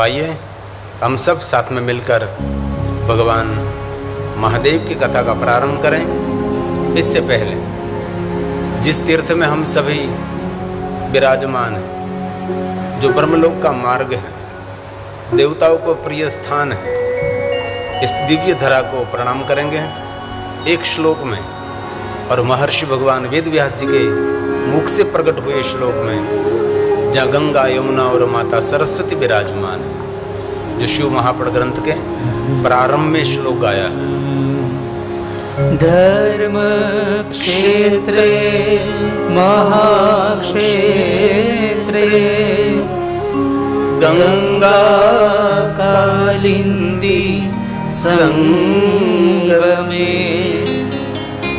आइए हम सब साथ में मिलकर भगवान महादेव की कथा का प्रारंभ करें। इससे पहले जिस तीर्थ में हम सभी विराजमान हैं, जो ब्रह्मलोक का मार्ग है, देवताओं को प्रिय स्थान है, इस दिव्य धरा को प्रणाम करेंगे एक श्लोक में। और महर्षि भगवान वेद व्यास जी के मुख से प्रकट हुए श्लोक में, जहाँ गंगा यमुना और माता सरस्वती विराजमान है, जो शिव महापड़ ग्रंथ के प्रारंभ में श्लोक गाया है। धर्म क्षेत्रे महाक्षेत्रे गंगा कालिंदी संगमे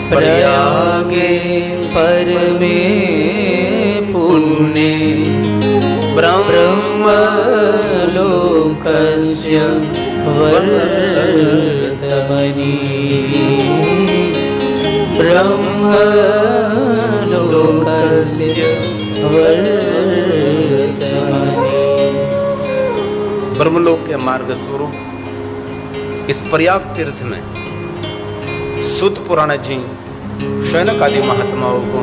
प्रयागे परमे पुण्ये ब्रह्मलोकस्य वर्धमनि ब्रह्मलोकस्य वर्धमनि। ब्रह्मलोक के मार्ग स्वरूप इस प्रयाग तीर्थ में सूत पुराण जी शौनक आदि महात्माओं को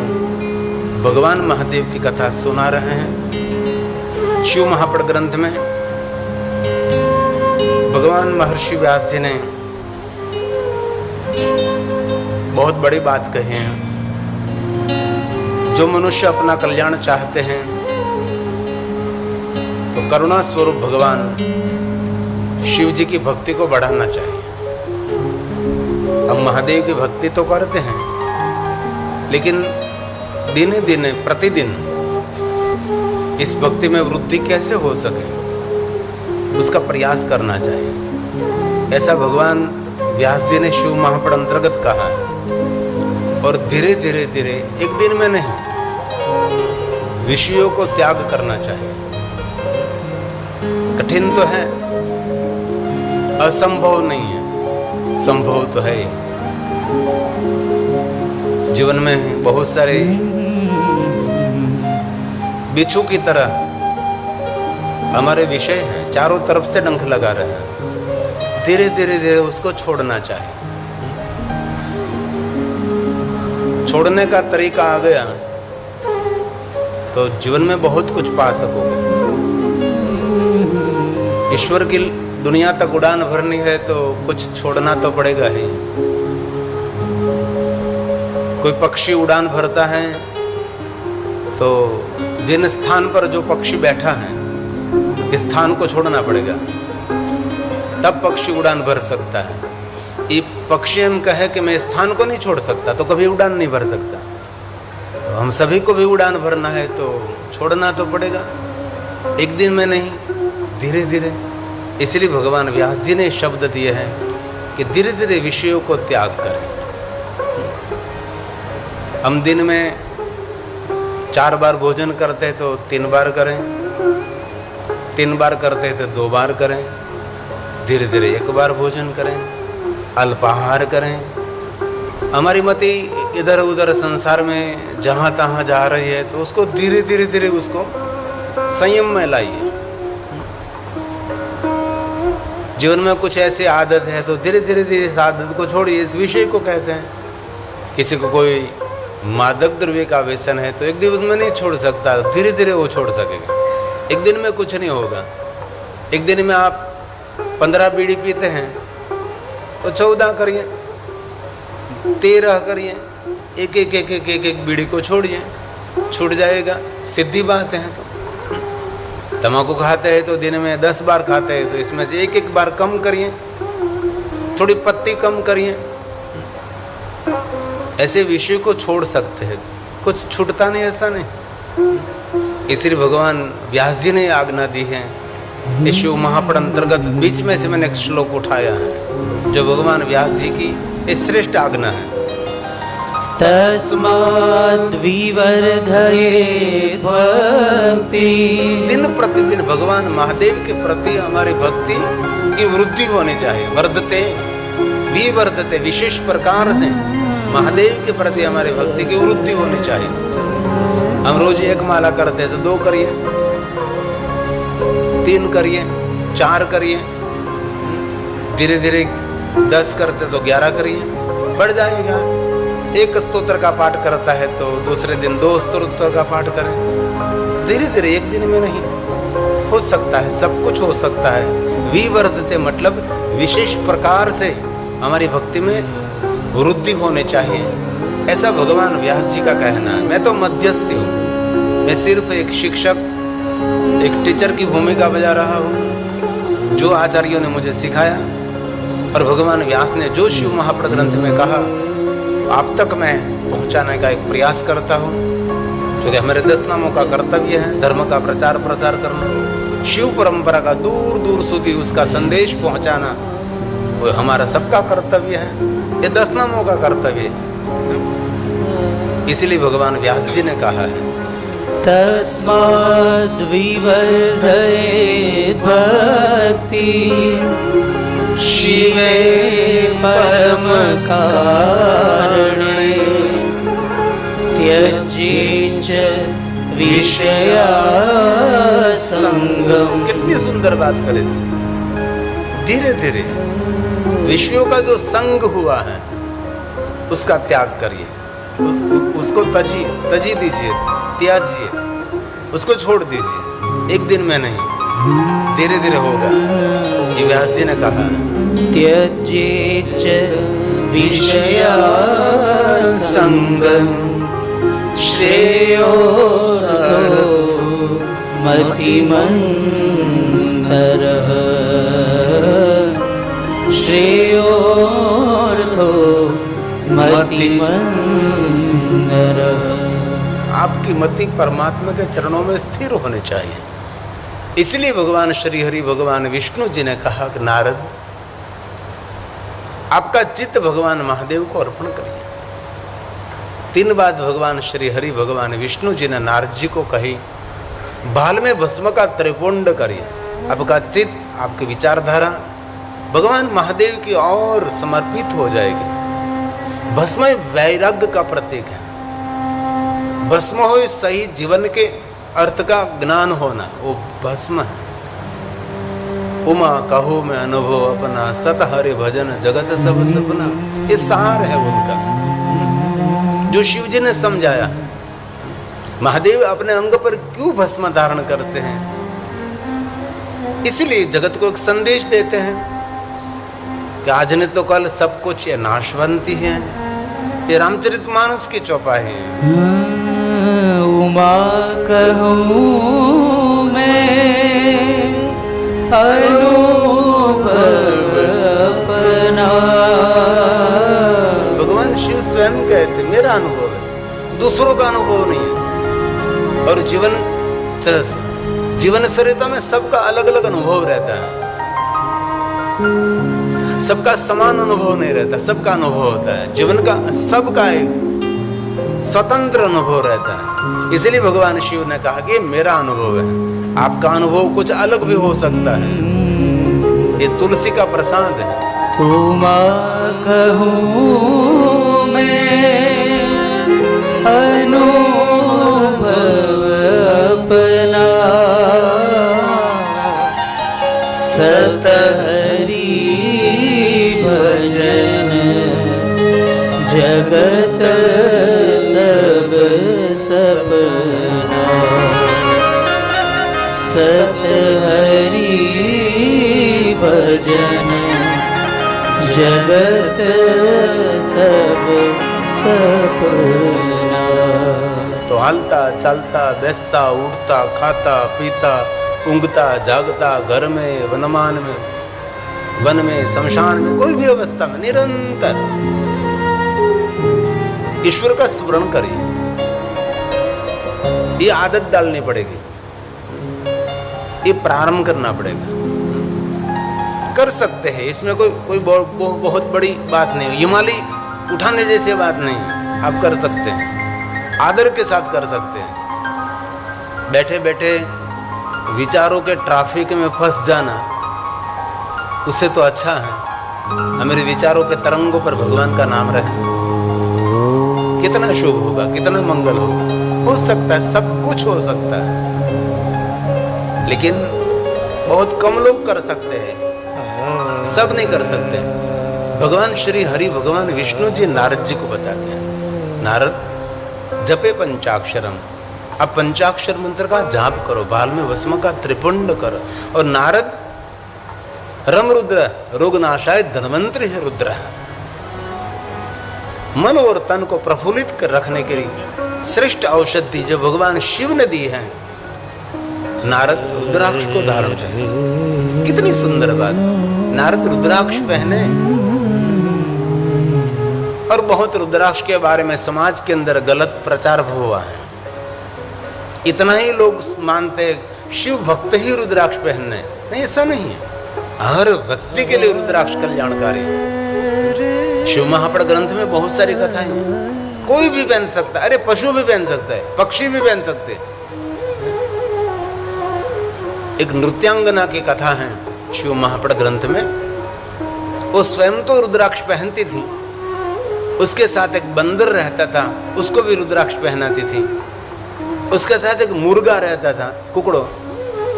भगवान महादेव की कथा सुना रहे हैं। शिव महापड़ ग्रंथ में भगवान महर्षि व्यास जी ने बहुत बड़ी बात कही है। जो मनुष्य अपना कल्याण चाहते हैं तो करुणा स्वरूप भगवान शिव जी की भक्ति को बढ़ाना चाहिए। हम महादेव की भक्ति तो करते हैं, लेकिन दिने दिने प्रतिदिन इस भक्ति में वृद्धि कैसे हो सके, उसका प्रयास करना चाहिए। ऐसा भगवान व्यास जी ने शिव महापड़ अंतर्गत कहा है। और धीरे धीरे धीरे, एक दिन में नहीं, विषयों को त्याग करना चाहिए। कठिन तो है, असंभव नहीं है, संभव तो है। जीवन में बहुत सारे बिच्छू की तरह हमारे विषय हैं, चारों तरफ से डंक लगा रहे हैं। धीरे धीरे धीरे उसको छोड़ना चाहिए। छोड़ने का तरीका आ गया तो जीवन में बहुत कुछ पा सकोगे। ईश्वर की दुनिया तक उड़ान भरनी है तो कुछ छोड़ना तो पड़ेगा ही। कोई पक्षी उड़ान भरता है तो जिन स्थान पर जो पक्षी बैठा है, स्थान को छोड़ना पड़ेगा, तब पक्षी उड़ान भर सकता है। ये पक्षी हम कहे कि मैं स्थान को नहीं छोड़ सकता तो कभी उड़ान नहीं भर सकता। तो हम सभी को भी उड़ान भरना है तो छोड़ना तो पड़ेगा, एक दिन में नहीं, धीरे धीरे। इसलिए भगवान व्यास जी ने शब्द दिए हैं कि धीरे धीरे विषयों को त्याग करें। हम दिन में 4 बार भोजन करते तो 3 बार करें, 3 बार करते तो 2 बार करें, धीरे धीरे 1 बार भोजन करें, अल्पाहार करें। हमारी मति इधर उधर संसार में जहाँ तहाँ जा रही है तो उसको धीरे धीरे धीरे उसको संयम में लाइए। जीवन में कुछ ऐसी आदत है तो धीरे धीरे धीरे इस आदत को छोड़िए। इस विषय को कहते हैं। किसी को कोई मादक द्रव्य का व्यसन है तो एक दिन में नहीं छोड़ सकता, धीरे धीरे वो छोड़ सकेगा। एक दिन में कुछ नहीं होगा। एक दिन में आप 15 बीड़ी पीते हैं तो 14 करिए, 13 करिए, एक बीड़ी को छोड़िए, छूट जाएगा, सीधी बात है। तो तम्बाकू खाते हैं तो दिन में 10 बार खाते हैं तो इसमें से एक बार कम करिए, थोड़ी पत्ती कम करिए। ऐसे विषय को छोड़ सकते हैं, कुछ छूटता नहीं, ऐसा नहीं। इसलिए भगवान व्यास जी ने आज्ञा दी है। शिव महापड़ अंतर्गत बीच में से मैंने एक श्लोक उठाया है जो भगवान व्यास जी की श्रेष्ठ आज्ञा है। तस्माद् विवर्धयेत् भक्ति। दिन प्रतिदिन भगवान महादेव के प्रति हमारी भक्ति की वृद्धि होनी चाहिए। वर्धते विवर्धते, विशेष प्रकार से महादेव के प्रति हमारी भक्ति की वृद्धि होनी चाहिए। हम रोज 1 माला करते हैं तो 2 करिए, 3 करिए, 4 करिए, धीरे धीरे 10 करते तो 11 करिए, बढ़ जाएगा। एक स्तोत्र का पाठ करता है तो दूसरे दिन 2 स्तोत्र का पाठ करें, धीरे धीरे, एक दिन में नहीं। हो सकता है, सब कुछ हो सकता है। विवर्धते मतलब विशेष प्रकार से हमारी भक्ति में वृद्धि होने चाहिए, ऐसा भगवान व्यास जी का कहना है। मैं तो मध्यस्थी हूँ, मैं सिर्फ एक शिक्षक, एक टीचर की भूमिका बजा रहा हूँ, जो आचार्यों ने मुझे सिखाया और भगवान व्यास ने जो शिव महाप्र ग्रंथ में कहा आप तक मैं पहुँचाने का एक प्रयास करता हूँ, क्योंकि हमारे 10 नामों का कर्तव्य है धर्म का प्रचार करना, शिव परंपरा का दूर दूर સુધી उसका संदेश पहुँचाना, वो हमारा सबका कर्तव्य है, ये 10 नामों का कर्तव्य है। इसलिए भगवान व्यास जी ने कहा है तस्माद् विवर्धयेत् भक्ति शिवे परम कारणे त्यजेच्च विषया संगम। कितनी सुंदर बात करे, धीरे धीरे विषयों का जो संग हुआ है उसका त्याग करिए, उसको तजी दीजिए, त्याजिए, उसको छोड़ दीजिए, एक दिन में नहीं, धीरे धीरे होगा। ये व्यास जी ने कहा त्यजेच्च विषया संगम श्रेयो मतिमन्तरः श्रेयोर्थो मतिमन्तरः। आपकी मति परमात्मा के चरणों में स्थिर होने चाहिए। इसलिए भगवान श्री हरि भगवान विष्णु जी ने कहा कि नारद आपका चित्त भगवान महादेव को अर्पण करिए। 3 बात भगवान श्री हरि भगवान विष्णु जी ने नारद जी को कही, बाल में भस्म का त्रिपुंड करिए। आपका चित्त, आपकी विचारधारा भगवान महादेव की ओर समर्पित हो जाएगी। भस्म वैराग्य का प्रतीक है, भस्म हो सही जीवन के अर्थ का ज्ञान होना, वो भस्म है। उमा कहो मैं अनुभव अपना, सत हरि भजन जगत सब सपना, ये सार है उनका जो शिव जी ने समझाया। महादेव अपने अंग पर क्यों भस्म धारण करते हैं? इसलिए जगत को एक संदेश देते हैं कि आज ने तो कल सब कुछ ये नाशवंती है। ये रामचरितमानस की चौपाई है। उमा कहूँ मैं अनुभव अपना। भगवान शिव स्वयं कहते मेरा अनुभव है, दूसरों का अनुभव नहीं है। और जीवन सरिता में सबका अलग अलग अनुभव रहता है, सबका समान अनुभव नहीं रहता, सबका अनुभव होता है। जीवन का सबका एक स्वतंत्र अनुभव रहता है। इसलिए भगवान शिव ने कहा कि मेरा अनुभव है, आपका अनुभव कुछ अलग भी हो सकता है। ये तुलसी का प्रसाद है। उमा कहूँ मैं अनुभव अपना, सत हरि भजन जगत सब सपना। सत हरि भजन जगत सब सपना। तो हालता चलता बैसता उठता खाता पीता ऊँघता जागता, घर में वनमान में, वन में शमशान में, कोई भी अवस्था में निरंतर ईश्वर का स्मरण करिए। ये आदत डालनी पड़ेगी, ये प्रारंभ करना पड़ेगा। कर सकते हैं, इसमें कोई बहुत बड़ी बात नहीं, हिमालय उठाने जैसी बात नहीं, आप कर सकते हैं, आदर के साथ कर सकते हैं। बैठे बैठे विचारों के ट्रैफिक में फंस जाना, उससे तो अच्छा है हमारे विचारों के तरंगों पर भगवान का नाम रहे। कितना शुभ होगा, कितना मंगल होगा। हो सकता है, सब कुछ हो सकता है, लेकिन बहुत कम लोग कर सकते हैं, सब नहीं कर सकते। भगवान श्री हरि भगवान विष्णु जी नारद जी को बताते हैं, नारद जपे पंचाक्षरम, अब पंचाक्षर मंत्र का जाप करो, बाल में भस्म का त्रिपुंड करो। और नारद रम रुद्र रोगनाशाय धन्वंतरि है रुद्र, मन और तन को प्रफुल्लित कर रखने के लिए श्रेष्ठ औषधि जो भगवान शिव ने दी है, नारद रुद्राक्ष को धारण करें। कितनी सुंदर बात, नारद रुद्राक्ष पहने। और बहुत रुद्राक्ष के बारे में समाज के अंदर गलत प्रचार हुआ है, इतना ही लोग मानते शिव भक्त ही रुद्राक्ष पहनने, नहीं ऐसा नहीं है। हर व्यक्ति के लिए रुद्राक्ष कल्याणकारी है। शिव महापड़ ग्रंथ में बहुत सारी कथाएं हैं, कोई भी पहन सकता है, अरे पशु भी पहन सकता है, पक्षी भी पहन सकते हैं। एक नृत्यांगना की कथा है शिव महापड़ ग्रंथ में, वो स्वयं तो रुद्राक्ष पहनती थी, उसके साथ एक बंदर रहता था, उसको भी रुद्राक्ष पहनाती थी, उसके साथ एक मुर्गा रहता था कुकड़ो,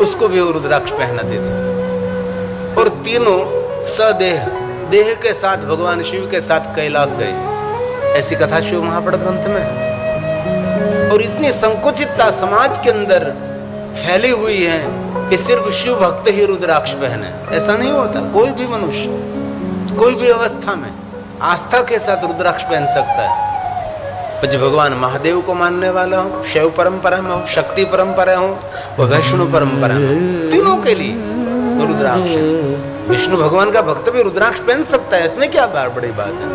उसको भी वो रुद्राक्ष पहनाती थी। और तीनों सदेह देह के साथ भगवान शिव के साथ कैलाश गए, ऐसी कथा शिव महापड़ ग्रंथ में। और इतनी संकुचितता समाज के अंदर फैली हुई है कि सिर्फ शिव भक्त ही रुद्राक्ष पहने, ऐसा नहीं होता। कोई भी मनुष्य कोई भी अवस्था में आस्था के साथ रुद्राक्ष पहन सकता है। जो भगवान महादेव को मानने वाला हो, शैव परंपरा में हो, शक्ति परंपरा हो, वह वैष्णव परंपरा में हो, तीनों के लिए रुद्राक्ष है। विष्णु भगवान का भक्त भी रुद्राक्ष पहन सकता है, इसमें क्या बड़ी बात है।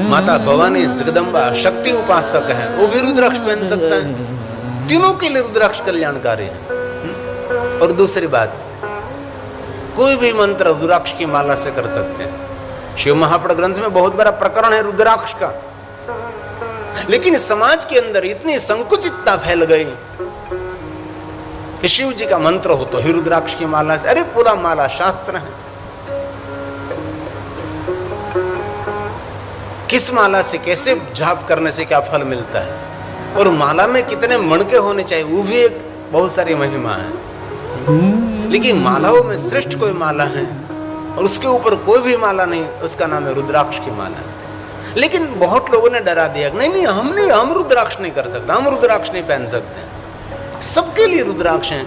माता भवानी जगदम्बा शक्ति उपासक है, वो भी रुद्राक्ष पहन सकता है। तीनों के लिए रुद्राक्ष कल्याणकारी है। और दूसरी बात, कोई भी मंत्र रुद्राक्ष की माला से कर सकते हैं। शिव महापड़ ग्रंथ में बहुत बड़ा प्रकरण है रुद्राक्ष का, लेकिन समाज के अंदर इतनी संकुचितता फैल गई कि शिव जी का मंत्र हो तो ही रुद्राक्ष की माला से, अरे पूरा माला शास्त्र है, किस माला से कैसे जाप करने से क्या फल मिलता है, और माला में कितने मणके होने चाहिए, वो भी एक बहुत सारी महिमा है। लेकिन मालाओं में श्रेष्ठ कोई माला है और उसके ऊपर कोई भी माला नहीं, उसका नाम है रुद्राक्ष की माला। लेकिन बहुत लोगों ने डरा दिया, नहीं हम रुद्राक्ष नहीं कर सकते, हम रुद्राक्ष नहीं पहन सकते। सबके लिए रुद्राक्ष हैं।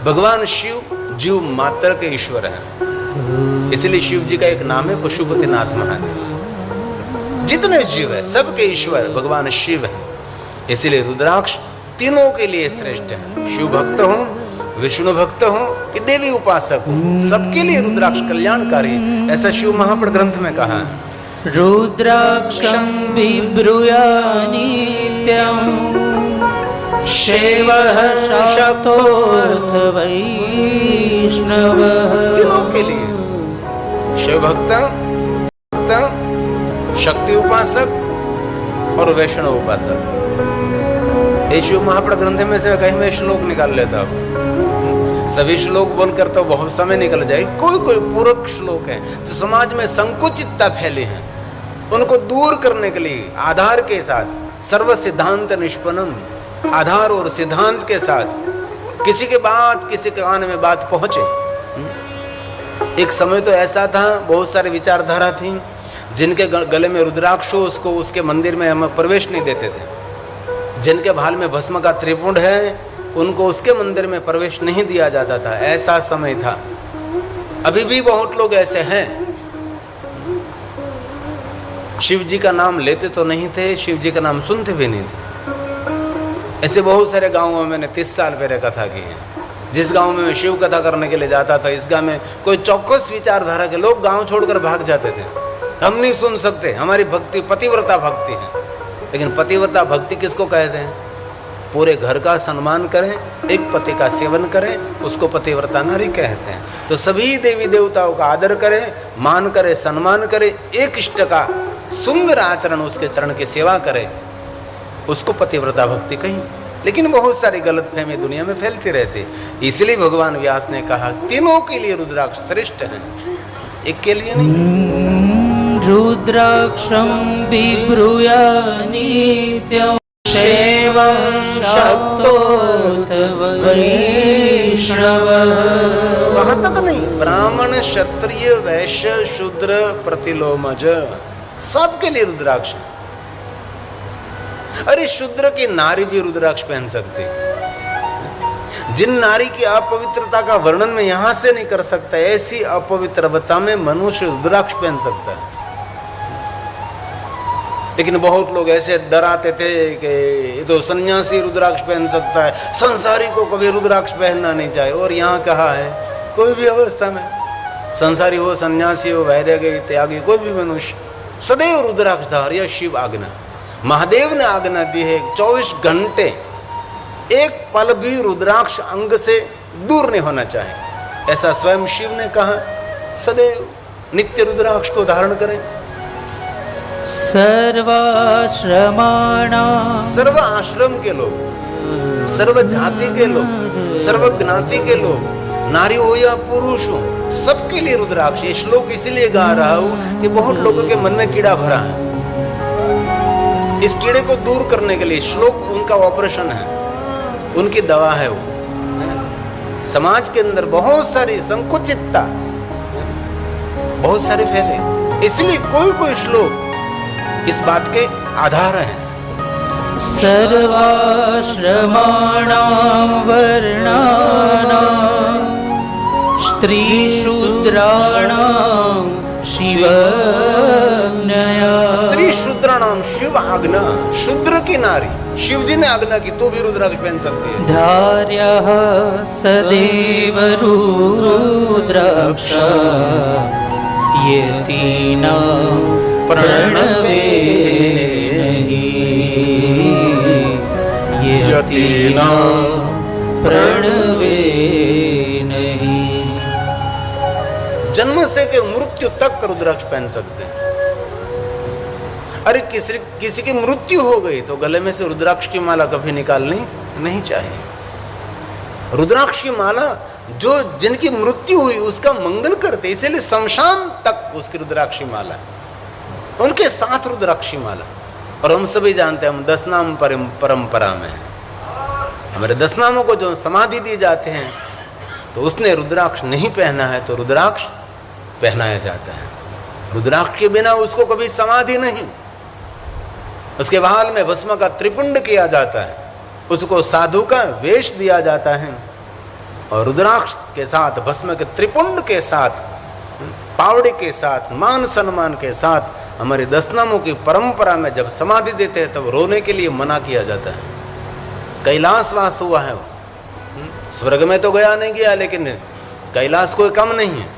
भगवान शिव जीव मात्र के ईश्वर हैं, इसलिए शिव जी का एक नाम है पशुपतिनाथ महादेव। जितने जीव है सबके ईश्वर भगवान शिव है, इसलिए रुद्राक्ष तीनों के लिए श्रेष्ठ है। शिव भक्त हो, विष्णु भक्त हो कि देवी उपासक हो, सबके लिए रुद्राक्ष कल्याणकारी, ऐसा शिव महापड़ ग्रंथ में कहा है। रुद्राक्षं बिभ्रूया नित्यं शिवः शक्तोऽथ वैष्णवः। तीनों के लिए शिव भक्त, शक्ति उपासक और वैष्णव उपासक। ये शिव महापड़ ग्रंथ में से कहीं मैं श्लोक निकाल लेता हूँ, सभी श्लोक बोलकर तो बहुत समय निकल जाए। कोई कोई पूरक श्लोक है जो समाज में संकुचितता फैली है, उनको दूर करने के लिए आधार के साथ सर्व सिद्धांत निष्पन्नम, आधार और सिद्धांत के साथ किसी के कान में बात पहुंचे। एक समय तो ऐसा था, बहुत सारे विचारधारा थी जिनके गले में रुद्राक्ष हो उसको उसके मंदिर में हम प्रवेश नहीं देते थे, जिनके भाल में भस्म का त्रिपुंड है उनको उसके मंदिर में प्रवेश नहीं दिया जाता था, ऐसा समय था। अभी भी बहुत लोग ऐसे हैं, शिव जी का नाम लेते तो नहीं थे, शिव जी का नाम सुनते भी नहीं थे। ऐसे बहुत सारे गांवों में मैंने 30 साल पहले कथा की है। जिस गांव में मैं शिव कथा करने के लिए जाता था, इस गांव में कोई चौकस विचारधारा के लोग गांव छोड़कर भाग जाते थे, हम नहीं सुन सकते, हमारी भक्ति पतिव्रता भक्ति है। लेकिन पतिव्रता भक्ति किसको कहते हैं? पूरे घर का सम्मान करें, एक पति का सेवन करें, उसको पतिव्रता नारी कहते हैं। तो सभी देवी देवताओं का आदर करें, मान करें, सम्मान करें, एक इष्ट का सुंदर आचरण, उसके चरण की सेवा करें, उसको पतिव्रता भक्ति कही। लेकिन बहुत सारी गलतफहमी दुनिया में फैलती रहती, इसलिए भगवान व्यास ने कहा तीनों के लिए रुद्राक्ष श्रेष्ठ है, एक के लिए नहीं। रुद्राक्षं बिभ्रूया नित्यं शिवं शक्तोऽथ वैष्णवः। वैष्णवः वहां तक नहीं, ब्राह्मण क्षत्रिय वैश्य शूद्र प्रतिलोमज सबके लिए रुद्राक्ष। अरे शूद्र की नारी भी रुद्राक्ष पहन सकती है। जिन नारी की अपवित्रता का वर्णन मैं यहां से नहीं कर सकता, ऐसी अपवित्रता में मनुष्य रुद्राक्ष पहन सकता है। लेकिन बहुत लोग ऐसे डराते थे कि ये तो सन्यासी रुद्राक्ष पहन सकता है, संसारी को कभी रुद्राक्ष पहनना नहीं चाहिए। और यहाँ कहा है कोई भी अवस्था में, संसारी हो, सन्यासी हो, वैरागी त्यागी, कोई भी मनुष्य सदैव रुद्राक्ष धार, यह शिव आज्ञा। महादेव ने आज्ञा दी है 24 घंटे एक पल भी रुद्राक्ष अंग से दूर नहीं होना चाहिए, ऐसा स्वयं शिव ने कहा। सदैव नित्य रुद्राक्ष को धारण करें। सर्वाश्रमाणां सर्व आश्रम के लोग, सर्व जाति के लोग, सर्व ज्ञाति के लोग, नारी हो या पुरुष हो, सबके लिए रुद्राक्ष। ये श्लोक इसीलिए गा रहा हूं कि बहुत लोगों के मन में कीड़ा भरा है। इस कीड़े को दूर करने के लिए श्लोक उनका ऑपरेशन है, उनकी दवा है वो। समाज के अंदर बहुत सारी संकुचितता बहुत सारे फैले, इसलिए कोई कोई श्लोक इस बात के आधार हैं। सर्वाश्रमाणां वर्णानां स्त्रीशूद्राणां शिवज्ञया। स्त्री शूद्राणाम शिव आज्ञा, शूद्र की नारी शिव जी ने आज्ञा की तो भी रुद्राक्ष पहन सकती है। धार्यः सदैव रुद्राक्ष यतीनां प्रणवे नहीं, यतीनां प्रणवे नहीं। जन्म से के मृत्यु तक रुद्राक्ष पहन सकते हैं। अरे किसी की मृत्यु हो गई तो गले में से रुद्राक्ष की माला कभी निकालनी नहीं चाहिए। रुद्राक्ष की माला जो जिनकी मृत्यु हुई उसका मंगल करते, इसीलिए शमशान तक उसकी रुद्राक्षी माला, उनके साथ रुद्राक्षी माला। और हम सभी जानते हैं, हम 10 नाम परंपरा में है। हमारे 10 नामों को जो समाधि दी जाते हैं तो उसने रुद्राक्ष नहीं पहना है तो रुद्राक्ष पहनाया जाता है। रुद्राक्ष के बिना उसको कभी समाधि नहीं। उसके बहाल में भस्म का त्रिपुंड किया जाता है, उसको साधु का वेश दिया जाता है और रुद्राक्ष के साथ, भस्म के त्रिपुंड के साथ, पावड़े के साथ, मान सम्मान के साथ हमारे 10 नामों की परंपरा में जब समाधि देते हैं तब रोने के लिए मना किया जाता है। कैलाशवास हुआ है वो, स्वर्ग में तो गया नहीं गया, लेकिन कैलाश कोई कम नहीं है।